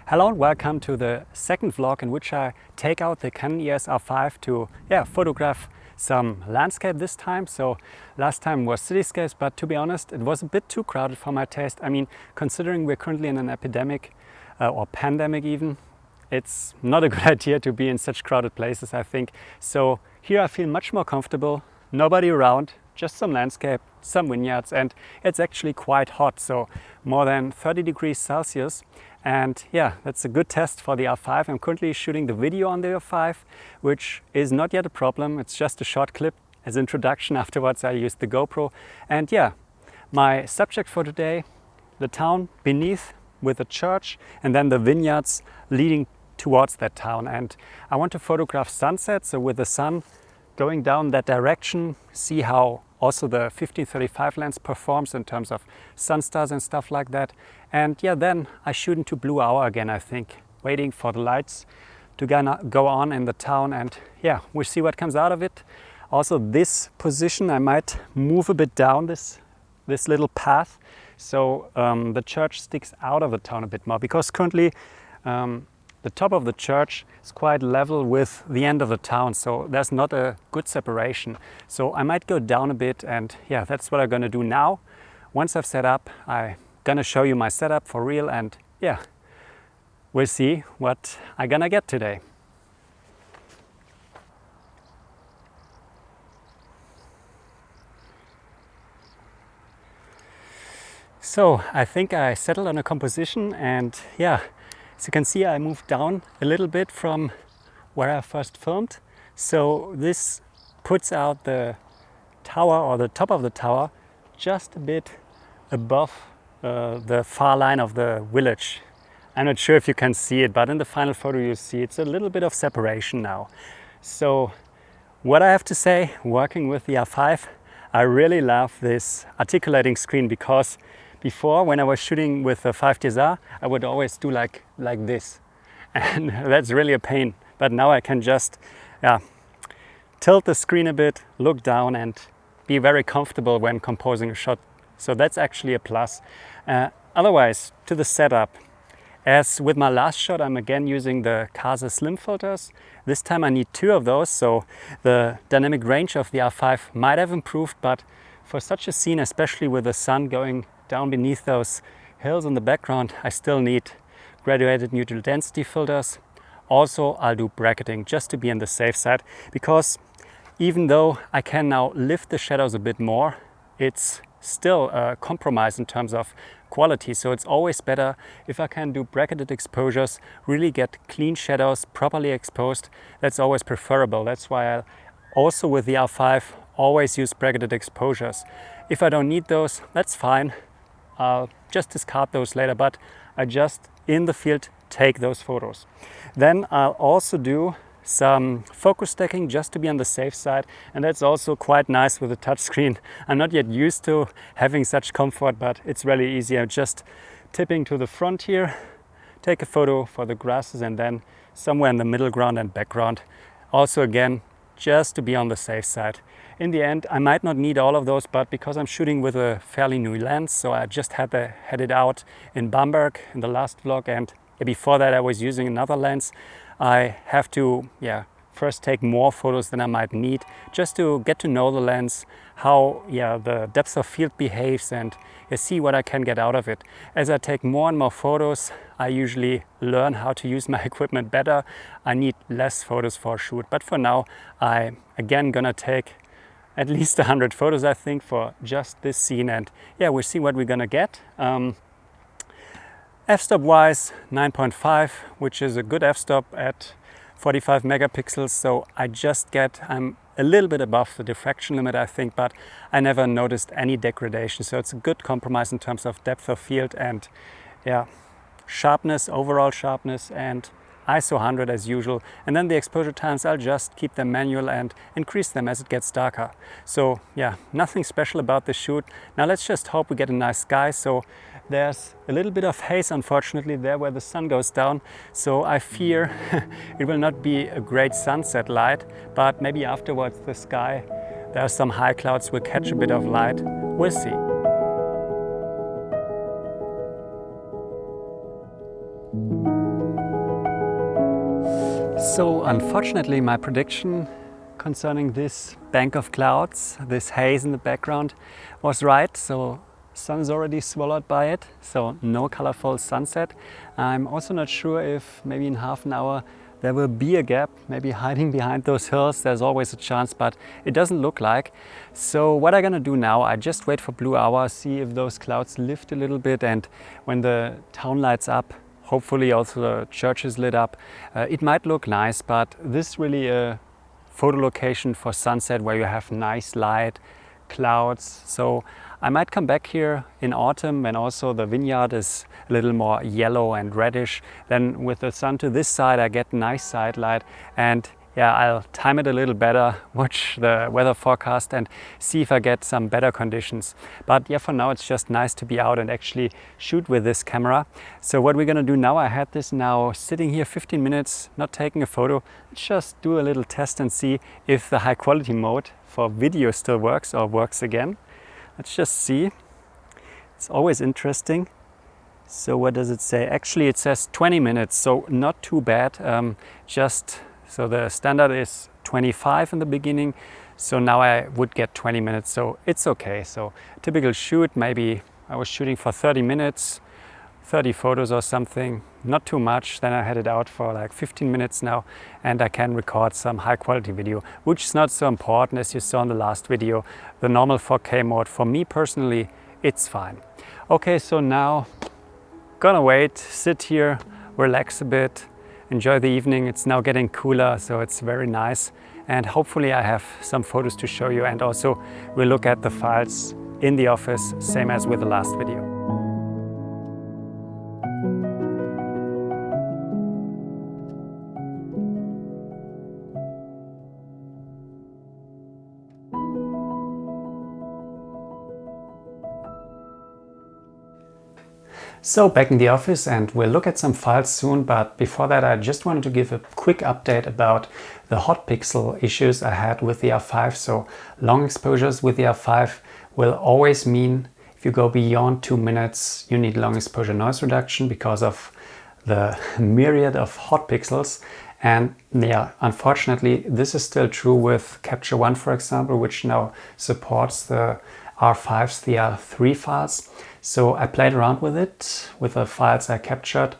Hello and welcome to the second vlog in which I take out the Canon EOS R5 to photograph some landscape this time. So last time was cityscapes, but to be honest, it was a bit too crowded for my taste. I mean, considering we're currently in an epidemic or pandemic even, it's not a good idea to be in such crowded places, I think. So here I feel much more comfortable, nobody around, just some landscape, some vineyards, and it's actually quite hot, so more than 30 degrees Celsius. And yeah, that's a good test for the R5. I'm currently shooting the video on the R5, which is not yet a problem. It's just a short clip as introduction. Afterwards I used the GoPro. And yeah, my subject for today, the town beneath with a church and then the vineyards leading towards that town. And I want to photograph sunsets, so with the sun going down that direction, see how also the 1535 lens performs in terms of sunstars and stuff like that. And yeah, then I shoot into blue hour again, I think, waiting for the lights to go on in the town, and yeah, we'll see what comes out of it. Also this position, I might move a bit down this little path, so the church sticks out of the town a bit more, because currently the top of the church is quite level with the end of the town, so there's not a good separation. So I might go down a bit, and yeah, that's what I'm gonna do now. Once I've set up, I'm gonna show you my setup for real, and yeah, we'll see what I'm gonna get today. So I think I settled on a composition, and yeah, as you can see, I moved down a little bit from where I first filmed. So this puts out the tower, or the top of the tower, just a bit above the far line of the village. I'm not sure if you can see it, but in the final photo you see it's a little bit of separation now. So what I have to say, working with the R5, I really love this articulating screen, because before, when I was shooting with the 5DSR, I would always do like this, and that's really a pain. But now I can just tilt the screen a bit, look down, and be very comfortable when composing a shot. So that's actually a plus. Otherwise, to the setup, as with my last shot, I'm again using the Casa Slim filters. This time I need 2 of those, so the dynamic range of the R5 might have improved, but for such a scene, especially with the sun going down beneath those hills in the background, I still need graduated neutral density filters. Also, I'll do bracketing just to be on the safe side, because even though I can now lift the shadows a bit more, it's still a compromise in terms of quality. So it's always better if I can do bracketed exposures, really get clean shadows properly exposed. That's always preferable. That's why I also with the R5 always use bracketed exposures. If I don't need those, that's fine. I'll just discard those later, but I just in the field take those photos. Then I'll also do some focus stacking just to be on the safe side, and that's also quite nice with a touchscreen. I'm not yet used to having such comfort, but it's really easy. I'm just tipping to the front here, take a photo for the grasses, and then somewhere in the middle ground and background. Also again, just to be on the safe side. In the end, I might not need all of those, but because I'm shooting with a fairly new lens, so I just had it out in Bamberg in the last vlog, and before that I was using another lens. I have to first take more photos than I might need, just to get to know the lens, how the depth of field behaves, and see what I can get out of it. As I take more and more photos, I usually learn how to use my equipment better. I need less photos for a shoot, but for now I'm again gonna take at least 100 photos, I think, for just this scene, and we'll see what we're gonna get. F-stop wise, 9.5, which is a good f-stop at 45 megapixels, so I'm a little bit above the diffraction limit, I think, but I never noticed any degradation, so it's a good compromise in terms of depth of field and sharpness, overall sharpness, and ISO 100 as usual. And then the exposure times, I'll just keep them manual and increase them as it gets darker. So nothing special about the shoot. Now let's just hope we get a nice sky. So there's a little bit of haze, unfortunately, there where the sun goes down. So I fear it will not be a great sunset light, but maybe afterwards the sky, there are some high clouds, will catch a bit of light. We'll see. So unfortunately my prediction concerning this bank of clouds, this haze in the background, was right. So sun is already swallowed by it, so no colorful sunset. I'm also not sure if maybe in half an hour there will be a gap, maybe hiding behind those hills. There's always a chance, but it doesn't look like. So what I'm gonna do now, I just wait for blue hour, see if those clouds lift a little bit, and when the town lights up, hopefully also the church is lit up, it might look nice, but this is really a photo location for sunset where you have nice light, clouds. So I might come back here in autumn when also the vineyard is a little more yellow and reddish. Then with the sun to this side I get nice side light, and yeah, I'll time it a little better, watch the weather forecast and see if I get some better conditions. But yeah, for now it's just nice to be out and actually shoot with this camera. So what we're gonna do now, I had this now sitting here 15 minutes, not taking a photo. Let's just do a little test and see if the high quality mode for video still works or works again. Let's just see. It's always interesting. So what does it say? Actually it says 20 minutes, so not too bad. So the standard is 25 in the beginning, so now I would get 20 minutes, so it's okay. So typical shoot, maybe I was shooting for 30 minutes, 30 photos or something, not too much. Then I had it out for like 15 minutes now, and I can record some high quality video, which is not so important as you saw in the last video. The normal 4K mode, for me personally, it's fine. Okay, so now gonna wait, sit here, relax a bit, enjoy the evening. It's now getting cooler, so it's very nice. And hopefully I have some photos to show you, and also we'll look at the files in the office, same as with the last video. So back in the office, and we'll look at some files soon, but before that I just wanted to give a quick update about the hot pixel issues I had with the R5. So long exposures with the R5 will always mean if you go beyond 2 minutes you need long exposure noise reduction because of the myriad of hot pixels. And yeah, unfortunately this is still true with Capture One, for example, which now supports the R5's, the R3 files. So I played around with it, with the files I captured,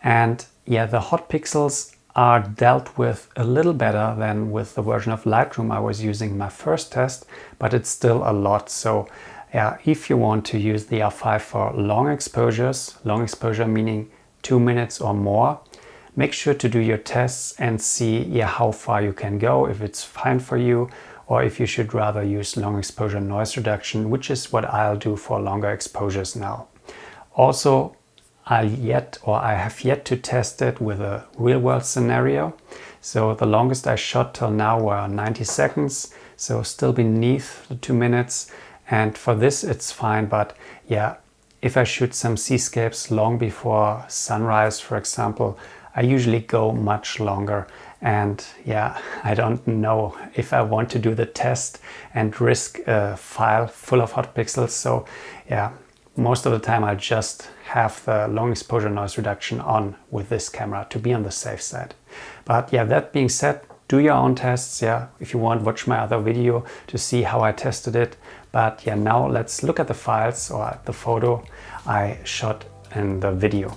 and yeah, the hot pixels are dealt with a little better than with the version of Lightroom I was using in my first test, but it's still a lot. So yeah, if you want to use the R5 for long exposures, long exposure meaning 2 minutes or more, make sure to do your tests and see how far you can go, if it's fine for you, or if you should rather use long exposure noise reduction, which is what I'll do for longer exposures now. Also, I have yet to test it with a real world scenario. So the longest I shot till now were 90 seconds, so still beneath the 2 minutes. And for this it's fine, but yeah, if I shoot some seascapes long before sunrise, for example, I usually go much longer. And yeah, I don't know if I want to do the test and risk a file full of hot pixels. So yeah, most of the time I'll just have the long exposure noise reduction on with this camera to be on the safe side. But yeah, that being said, do your own tests. Yeah, if you want, watch my other video to see how I tested it. But yeah, now let's look at the files or the photo I shot in the video.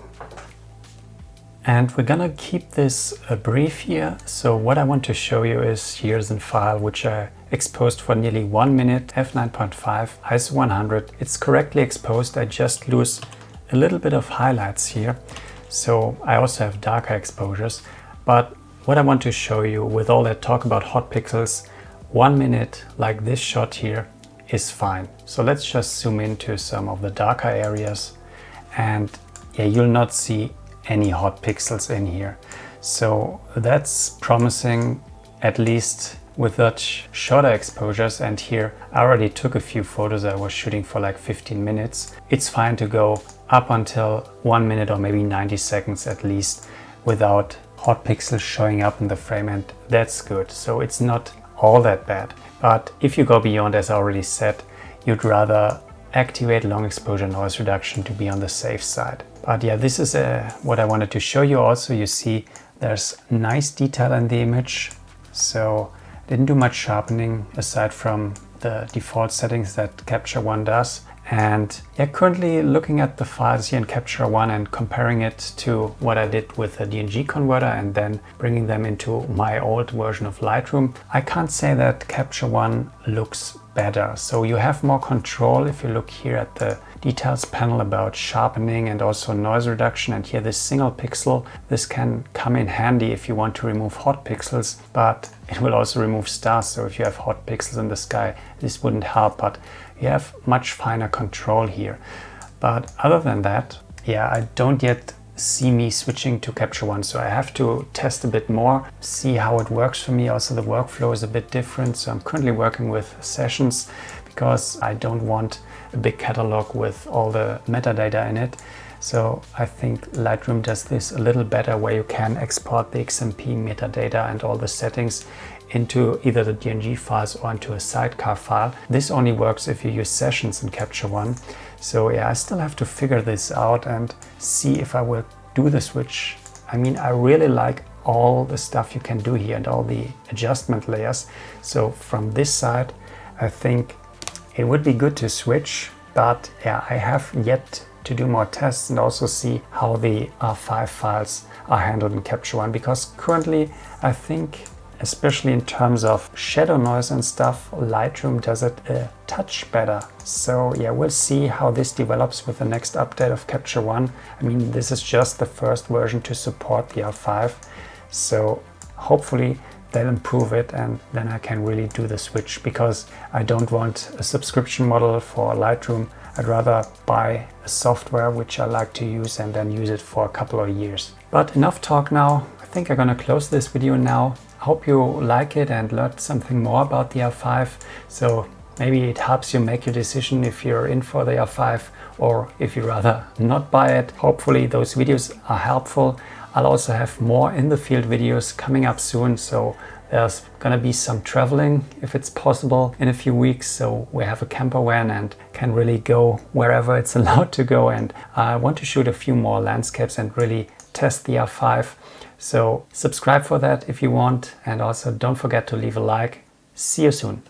And we're gonna keep this brief here. So what I want to show you is here's a file which I exposed for nearly 1 minute, f9.5, ISO 100. It's correctly exposed. I just lose a little bit of highlights here. So I also have darker exposures. But what I want to show you with all that talk about hot pixels, 1 minute like this shot here is fine. So let's just zoom into some of the darker areas, and yeah, you'll not see any hot pixels in here. So that's promising, at least with that shorter exposures. And here I already took a few photos. I was shooting for like 15 minutes. It's fine to go up until 1 minute or maybe 90 seconds at least without hot pixels showing up in the frame, and that's good. So it's not all that bad. But if you go beyond, as I already said, you'd rather activate long exposure noise reduction to be on the safe side. But yeah, this is what I wanted to show you. Also, you see There's nice detail in the image, so I didn't do much sharpening aside from the default settings that Capture One does. And yeah, currently looking at the files here in Capture One and comparing it to what I did with the DNG converter and then bringing them into my old version of Lightroom, I can't say that Capture One looks better. So you have more control if you look here at the details panel about sharpening and also noise reduction, and here this single pixel. This can come in handy if you want to remove hot pixels, but it will also remove stars. So if you have hot pixels in the sky, this wouldn't help, but you have much finer control here. But other than that, yeah, I don't yet see me switching to Capture One, so I have to test a bit more, see how it works for me. Also the workflow is a bit different, so I'm currently working with sessions because I don't want a big catalog with all the metadata in it. So I think Lightroom does this a little better, where you can export the XMP metadata and all the settings into either the DNG files or into a sidecar file. This only works if you use sessions in Capture One. So yeah, I still have to figure this out and see if I will do the switch. I mean, I really like all the stuff you can do here and all the adjustment layers. So from this side, I think it would be good to switch, but yeah, I have yet to do more tests and also see how the R5 files are handled in Capture One, because currently I think, especially in terms of shadow noise and stuff, Lightroom does it a touch better. So yeah, we'll see how this develops with the next update of Capture One. I mean, this is just the first version to support the R5, so hopefully they'll improve it and then I can really do the switch, because I don't want a subscription model for Lightroom. I'd rather buy a software which I like to use and then use it for a couple of years. But enough talk now. I think I'm gonna close this video now. I hope you like it and learned something more about the R5. So maybe it helps you make your decision if you're in for the R5 or if you rather not buy it. Hopefully those videos are helpful. I'll also have more in the field videos coming up soon, so there's gonna be some traveling if it's possible in a few weeks, so we have a camper van and can really go wherever it's allowed to go, and I want to shoot a few more landscapes and really test the R5. So subscribe for that if you want, and also don't forget to leave a like. See you soon.